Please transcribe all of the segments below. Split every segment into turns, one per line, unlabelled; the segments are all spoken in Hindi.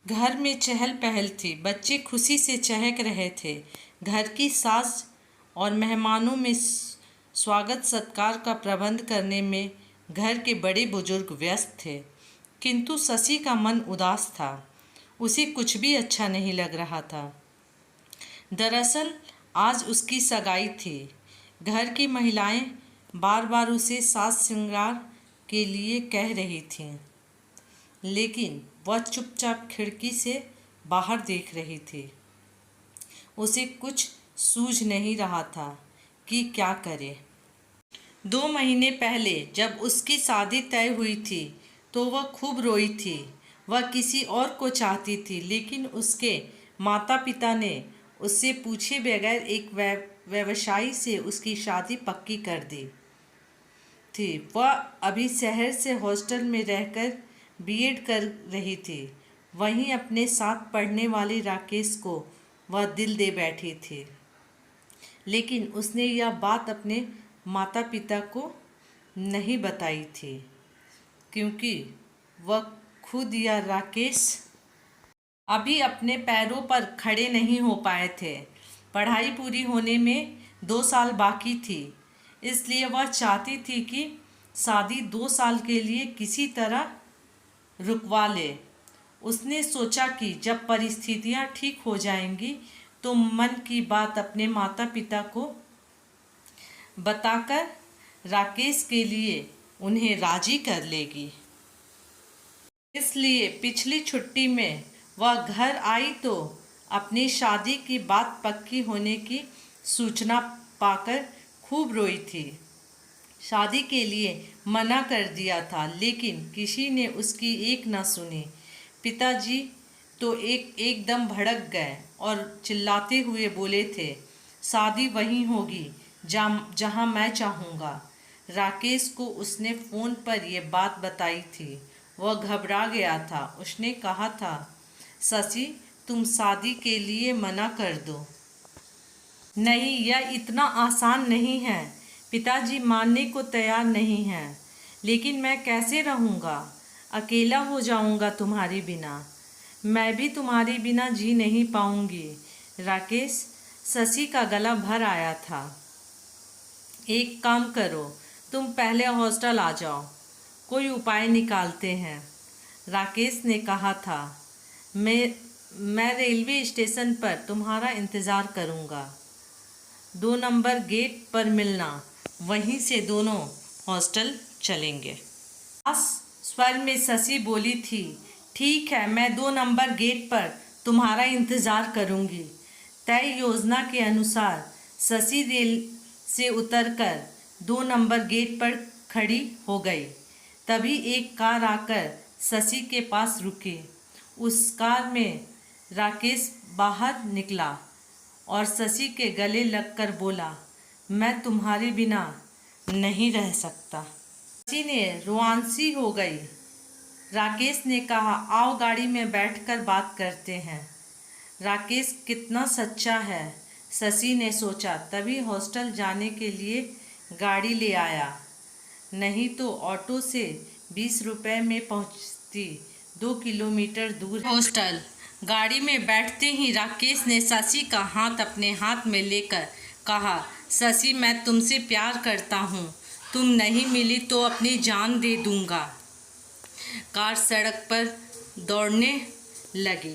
घर में चहल पहल थी। बच्चे खुशी से चहक रहे थे। घर की सास और मेहमानों में स्वागत सत्कार का प्रबंध करने में घर के बड़े बुजुर्ग व्यस्त थे। किंतु शशि का मन उदास था। उसे कुछ भी अच्छा नहीं लग रहा था। दरअसल आज उसकी सगाई थी। घर की महिलाएं बार बार उसे साज श्रृंगार के लिए कह रही थीं, लेकिन वह चुपचाप खिड़की से बाहर देख रही थी। उसे कुछ सूझ नहीं रहा था कि क्या करे। 2 महीने पहले जब उसकी शादी तय हुई थी तो वह खूब रोई थी। वह किसी और को चाहती थी, लेकिन उसके माता पिता ने उससे पूछे बगैर एक व्यवसायी से उसकी शादी पक्की कर दी थी। वह अभी शहर से हॉस्टल में रहकर बीएड कर रही थी। वहीं अपने साथ पढ़ने वाले राकेश को वह दिल दे बैठी थी, लेकिन उसने यह बात अपने माता पिता को नहीं बताई थी, क्योंकि वह खुद या राकेश अभी अपने पैरों पर खड़े नहीं हो पाए थे। पढ़ाई पूरी होने में 2 साल बाकी थी, इसलिए वह चाहती थी कि शादी 2 साल के लिए किसी तरह रुकवा ले। उसने सोचा कि जब परिस्थितियां ठीक हो जाएंगी तो मन की बात अपने माता पिता को बताकर राकेश के लिए उन्हें राजी कर लेगी। इसलिए पिछली छुट्टी में वह घर आई तो अपनी शादी की बात पक्की होने की सूचना पाकर खूब रोई थी। शादी के लिए मना कर दिया था, लेकिन किसी ने उसकी एक न सुनी। पिताजी तो एकदम भड़क गए और चिल्लाते हुए बोले थे, शादी वहीं होगी जहां मैं चाहूँगा। राकेश को उसने फ़ोन पर यह बात बताई थी। वह घबरा गया था। उसने कहा था, शशि, तुम शादी के लिए मना कर दो। नहीं, यह इतना आसान नहीं है। पिताजी मानने को तैयार नहीं हैं, लेकिन मैं कैसे रहूँगा? अकेला हो जाऊँगा तुम्हारे बिना। मैं भी तुम्हारे बिना जी नहीं पाऊँगी। राकेश, शशि का गला भर आया था। एक काम करो, तुम पहले हॉस्टल आ जाओ, कोई उपाय निकालते हैं, राकेश ने कहा था। मैं रेलवे स्टेशन पर तुम्हारा इंतज़ार करूँगा। 2 नंबर गेट पर मिलना, वहीं से दोनों हॉस्टल चलेंगे। खास स्वर में शशि बोली थी, ठीक है, मैं 2 नंबर गेट पर तुम्हारा इंतज़ार करूँगी। तय योजना के अनुसार शशि रेल से उतरकर 2 नंबर गेट पर खड़ी हो गई। तभी एक कार आकर शशि के पास रुकी। उस कार में राकेश बाहर निकला और शशि के गले लगकर बोला, मैं तुम्हारे बिना नहीं रह सकता। शशि ने रुआंसी हो गई। राकेश ने कहा, आओ गाड़ी में बैठकर बात करते हैं। राकेश कितना सच्चा है, शशि ने सोचा। तभी हॉस्टल जाने के लिए गाड़ी ले आया, नहीं तो ऑटो से 20 रुपए में पहुंचती। 2 किलोमीटर दूर हॉस्टल। गाड़ी में बैठते ही राकेश ने शशि का हाथ अपने हाथ में लेकर कहा, शशि, मैं तुमसे प्यार करता हूँ। तुम नहीं मिली तो अपनी जान दे दूँगा। कार सड़क पर दौड़ने लगी।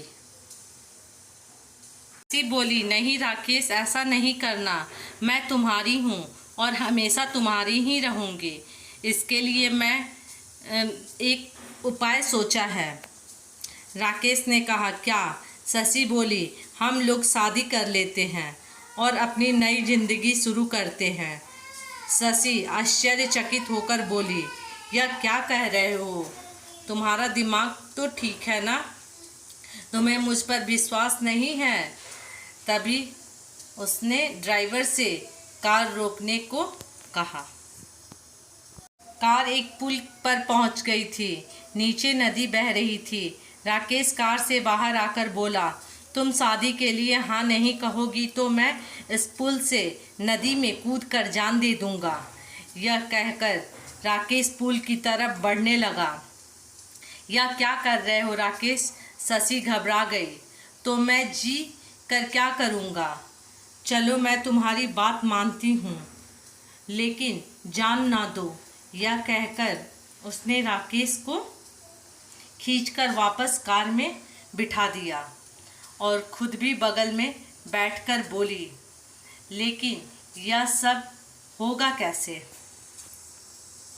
शशि बोली, नहीं राकेश, ऐसा नहीं करना। मैं तुम्हारी हूँ और हमेशा तुम्हारी ही रहूँगी। इसके लिए मैं एक उपाय सोचा है। राकेश ने कहा, क्या? शशि बोली, हम लोग शादी कर लेते हैं और अपनी नई जिंदगी शुरू करते हैं। शशि आश्चर्यचकित होकर बोली, यह क्या कह रहे हो? तुम्हारा दिमाग तो ठीक है ना? तुम्हें मुझ पर विश्वास नहीं है? तभी उसने ड्राइवर से कार रोकने को कहा। कार एक पुल पर पहुंच गई थी। नीचे नदी बह रही थी। राकेश कार से बाहर आकर बोला, तुम शादी के लिए हाँ नहीं कहोगी तो मैं इस पुल से नदी में कूदकर जान दे दूंगा। यह कहकर राकेश पुल की तरफ बढ़ने लगा। यह क्या कर रहे हो राकेश? शशि घबरा गई। तो मैं जी कर क्या करूँगा? चलो मैं तुम्हारी बात मानती हूँ, लेकिन जान ना दो। यह कहकर उसने राकेश को खींचकर वापस कार में बिठा दिया और खुद भी बगल में बैठकर बोली, लेकिन यह सब होगा कैसे?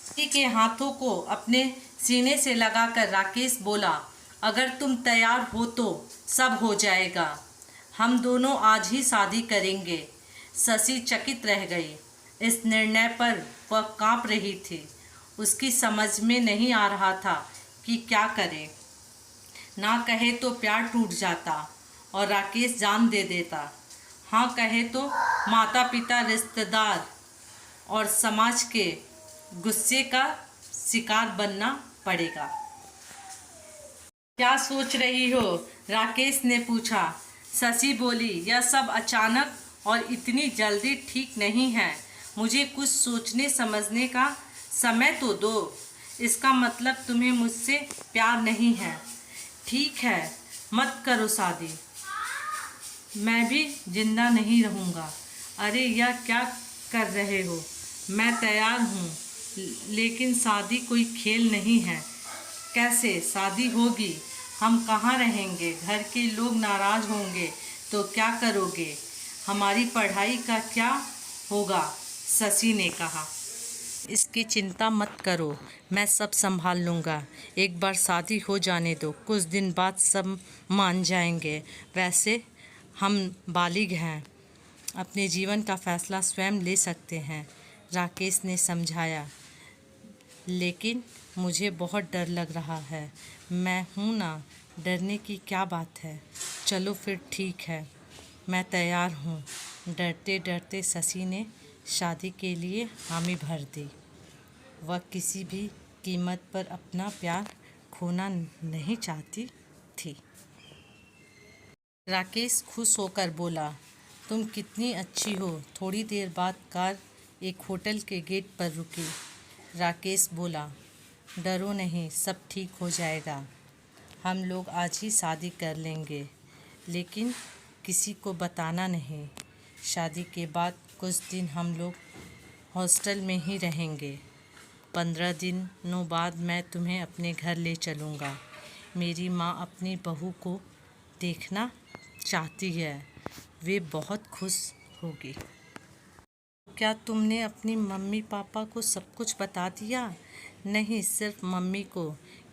शशि के हाथों को अपने सीने से लगाकर राकेश बोला, अगर तुम तैयार हो तो सब हो जाएगा। हम दोनों आज ही शादी करेंगे। शशि चकित रह गई। इस निर्णय पर वह कांप रही थी। उसकी समझ में नहीं आ रहा था कि क्या करे। ना कहे तो प्यार टूट जाता और राकेश जान दे देता। हाँ कहे तो माता पिता, रिश्तेदार और समाज के गुस्से का शिकार बनना पड़ेगा। क्या सोच रही हो? राकेश ने पूछा। शशि बोली, यह सब अचानक और इतनी जल्दी ठीक नहीं है। मुझे कुछ सोचने समझने का समय तो दो। इसका मतलब तुम्हें मुझसे प्यार नहीं है। ठीक है, मत करो शादी। मैं भी जिंदा नहीं रहूँगा। अरे यह क्या कर रहे हो? मैं तैयार हूँ, लेकिन शादी कोई खेल नहीं है। कैसे शादी होगी? हम कहाँ रहेंगे? घर के लोग नाराज़ होंगे तो क्या करोगे? हमारी पढ़ाई का क्या होगा? शशि ने कहा। इसकी चिंता मत करो, मैं सब संभाल लूँगा। एक बार शादी हो जाने दो, कुछ दिन बाद सब मान जाएंगे। वैसे हम बालिग हैं, अपने जीवन का फैसला स्वयं ले सकते हैं, राकेश ने समझाया। लेकिन मुझे बहुत डर लग रहा है। मैं हूँ ना, डरने की क्या बात है? चलो फिर ठीक है, मैं तैयार हूँ। डरते डरते शशि ने शादी के लिए हामी भर दी। वह किसी भी कीमत पर अपना प्यार खोना नहीं चाहती थी। राकेश खुश होकर बोला, तुम कितनी अच्छी हो। थोड़ी देर बाद कार एक होटल के गेट पर रुकी। राकेश बोला, डरो नहीं, सब ठीक हो जाएगा। हम लोग आज ही शादी कर लेंगे, लेकिन किसी को बताना नहीं। शादी के बाद कुछ दिन हम लोग हॉस्टल में ही रहेंगे। 15 दिनों बाद मैं तुम्हें अपने घर ले चलूँगा। मेरी माँ अपनी बहू को देखना चाहती है, वे बहुत खुश होगी। क्या तुमने अपनी मम्मी पापा को सब कुछ बता दिया? नहीं, सिर्फ मम्मी को,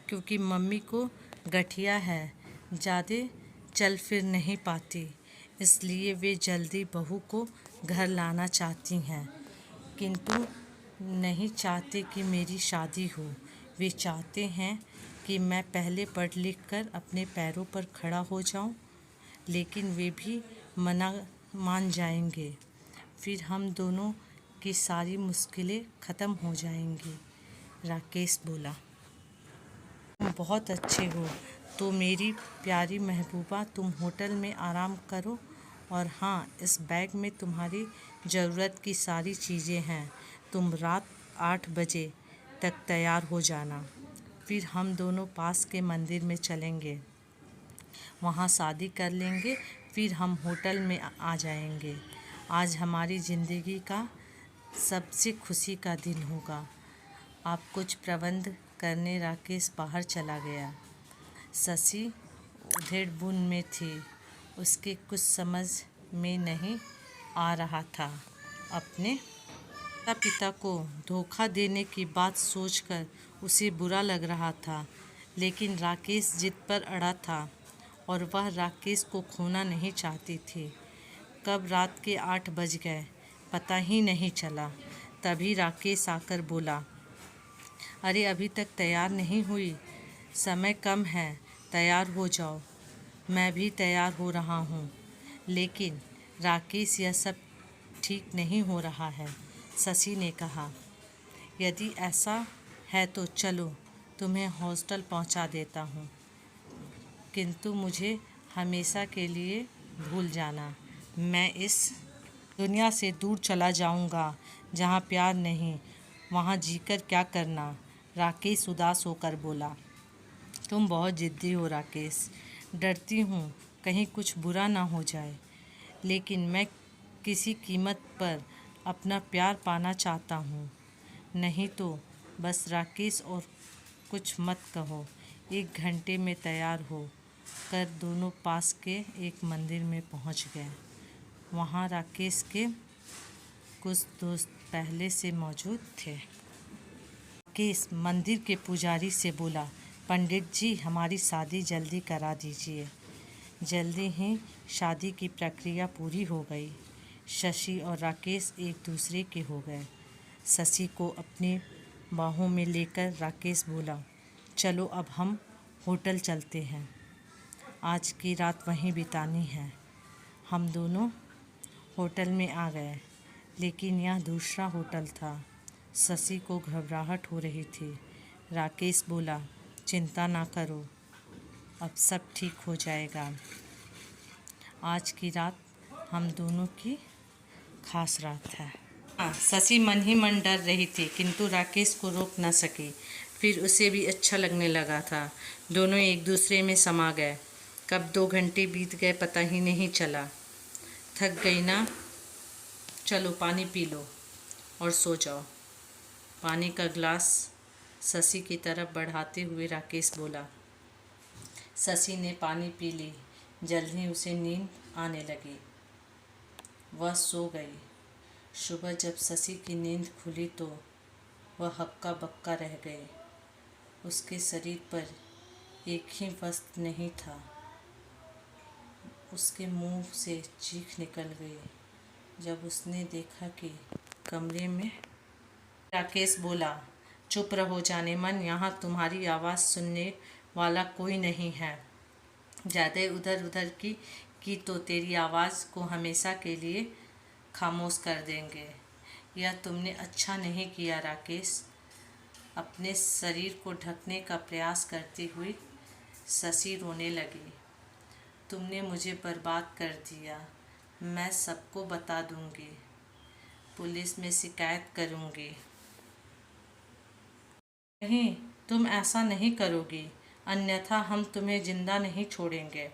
क्योंकि मम्मी को गठिया है, ज़्यादा चल फिर नहीं पाती, इसलिए वे जल्दी बहू को घर लाना चाहती हैं। किंतु नहीं चाहते कि मेरी शादी हो। वे चाहते हैं कि मैं पहले पढ़ लिख कर अपने पैरों पर खड़ा हो जाऊं, लेकिन वे भी मान जाएंगे। फिर हम दोनों की सारी मुश्किलें ख़त्म हो जाएंगी। राकेश बोला, तुम बहुत अच्छे हो। तो मेरी प्यारी महबूबा, तुम होटल में आराम करो। और हाँ, इस बैग में तुम्हारी ज़रूरत की सारी चीज़ें हैं। तुम रात 8 बजे तक तैयार हो जाना। फिर हम दोनों पास के मंदिर में चलेंगे, वहाँ शादी कर लेंगे। फिर हम होटल में आ जाएंगे। आज हमारी ज़िंदगी का सबसे खुशी का दिन होगा। आप कुछ प्रबंध करने राकेश बाहर चला गया। शशि उधेड़-बुन में थी। उसके कुछ समझ में नहीं आ रहा था। अपने माता पिता को धोखा देने की बात सोचकर उसे बुरा लग रहा था, लेकिन राकेश जिद पर अड़ा था और वह राकेश को खोना नहीं चाहती थी। कब रात के 8 बज गए पता ही नहीं चला। तभी राकेश आकर बोला, अरे अभी तक तैयार नहीं हुई? समय कम है, तैयार हो जाओ। मैं भी तैयार हो रहा हूँ। लेकिन राकेश, यह सब ठीक नहीं हो रहा है, शशि ने कहा। यदि ऐसा है तो चलो, तुम्हें हॉस्टल पहुँचा देता हूँ, किंतु मुझे हमेशा के लिए भूल जाना। मैं इस दुनिया से दूर चला जाऊँगा, जहाँ प्यार नहीं, वहाँ जीकर क्या करना? राकेश उदास होकर बोला, तुम बहुत ज़िद्दी हो राकेश। डरती हूँ कहीं कुछ बुरा ना हो जाए, लेकिन मैं किसी कीमत पर अपना प्यार पाना चाहता हूँ। नहीं तो बस राकेश और कुछ मत कहो। 1 घंटे में तैयार हो कर दोनों पास के एक मंदिर में पहुँच गए। वहाँ राकेश के कुछ दोस्त पहले से मौजूद थे। राकेश मंदिर के पुजारी से बोला, पंडित जी, हमारी शादी जल्दी करा दीजिए। जल्दी ही शादी की प्रक्रिया पूरी हो गई। शशि और राकेश एक दूसरे के हो गए। शशि को अपनी बाहों में लेकर राकेश बोला, चलो अब हम होटल चलते हैं। आज की रात वहीं बितानी है। हम दोनों होटल में आ गए, लेकिन यह दूसरा होटल था। शशि को घबराहट हो रही थी। राकेश बोला, चिंता ना करो, अब सब ठीक हो जाएगा। आज की रात हम दोनों की खास रात है। शशि मन ही मन डर रही थी, किंतु राकेश को रोक न सकी। फिर उसे भी अच्छा लगने लगा था। दोनों एक दूसरे में समा गए। कब 2 घंटे बीत गए पता ही नहीं चला। थक गई ना? चलो पानी पी लो और सो जाओ। पानी का ग्लास शशि की तरफ बढ़ाते हुए राकेश बोला। शशि ने पानी पी ली। जल्द ही उसे नींद आने लगी। वह सो गई। सुबह जब शशि की नींद खुली तो वह हक्का बक्का रह गई। उसके शरीर पर एक ही वस्त्र नहीं था। उसके मुंह से चीख निकल गई जब उसने देखा कि कमरे में राकेश बोला, चुप रहो जाने मन, यहाँ तुम्हारी आवाज़ सुनने वाला कोई नहीं है। ज़्यादा इधर उधर की तो तेरी आवाज़ को हमेशा के लिए खामोश कर देंगे। यह तुमने अच्छा नहीं किया राकेश। अपने शरीर को ढकने का प्रयास करती हुई शशि रोने लगी। तुमने मुझे बर्बाद कर दिया। मैं सबको बता दूंगी, पुलिस में शिकायत करूंगी। नहीं, तुम ऐसा नहीं करोगी, अन्यथा हम तुम्हें जिंदा नहीं छोड़ेंगे।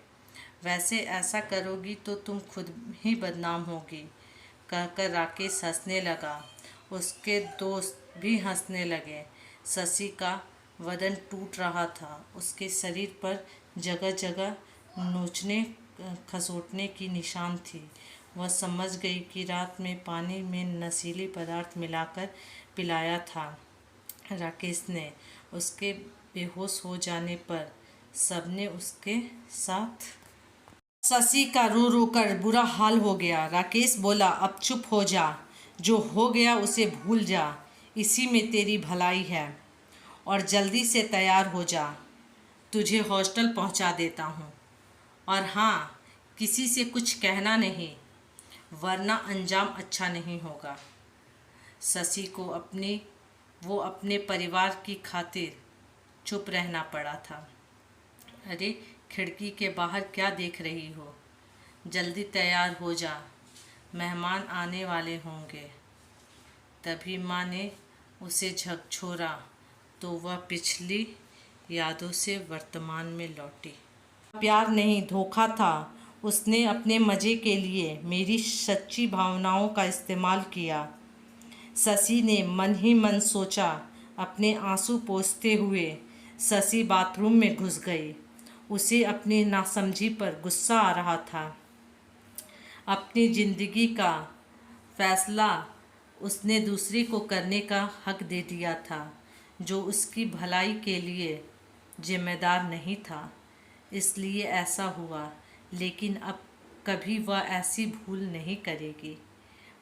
वैसे ऐसा करोगी तो तुम खुद ही बदनाम होगी, कहकर राकेश हंसने लगा। उसके दोस्त भी हंसने लगे। शशि का बदन टूट रहा था। उसके शरीर पर जगह जगह नोचने खसोटने की निशान थी। वह समझ गई कि रात में पानी में नशीले पदार्थ मिलाकर पिलाया था राकेश ने। उसके बेहोश हो जाने पर सबने उसके साथ। शशि का रो रो कर बुरा हाल हो गया। राकेश बोला, अब चुप हो जा, जो हो गया उसे भूल जा, इसी में तेरी भलाई है। और जल्दी से तैयार हो जा, तुझे हॉस्टल पहुंचा देता हूं। और हाँ, किसी से कुछ कहना नहीं, वरना अंजाम अच्छा नहीं होगा। शशि को अपने परिवार की खातिर चुप रहना पड़ा था। अरे, खिड़की के बाहर क्या देख रही हो? जल्दी तैयार हो जा, मेहमान आने वाले होंगे। तभी माँ ने उसे झकझोरा तो वह पिछली यादों से वर्तमान में लौटी। प्यार नहीं, धोखा था। उसने अपने मज़े के लिए मेरी सच्ची भावनाओं का इस्तेमाल किया। शशि ने मन ही मन सोचा। अपने आंसू पोंछते हुए शशि बाथरूम में घुस गई। उसे अपनी नासमझी पर गुस्सा आ रहा था। अपनी ज़िंदगी का फैसला उसने दूसरे को करने का हक दे दिया था, जो उसकी भलाई के लिए जिम्मेदार नहीं था। इसलिए ऐसा हुआ, लेकिन अब कभी वह ऐसी भूल नहीं करेगी।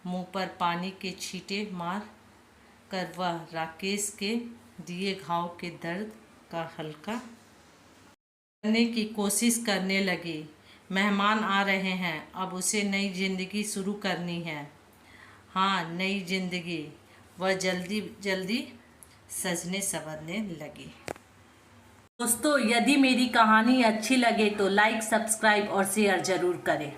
मुंह पर पानी के छींटे मार कर वह राकेश के दिए घाव के दर्द का हल्का करने की कोशिश करने लगी। मेहमान आ रहे हैं, अब उसे नई ज़िंदगी शुरू करनी है। हाँ, नई ज़िंदगी। वह जल्दी जल्दी सजने संवरने लगी। दोस्तों, यदि मेरी कहानी अच्छी लगे तो लाइक, सब्सक्राइब और शेयर ज़रूर करें।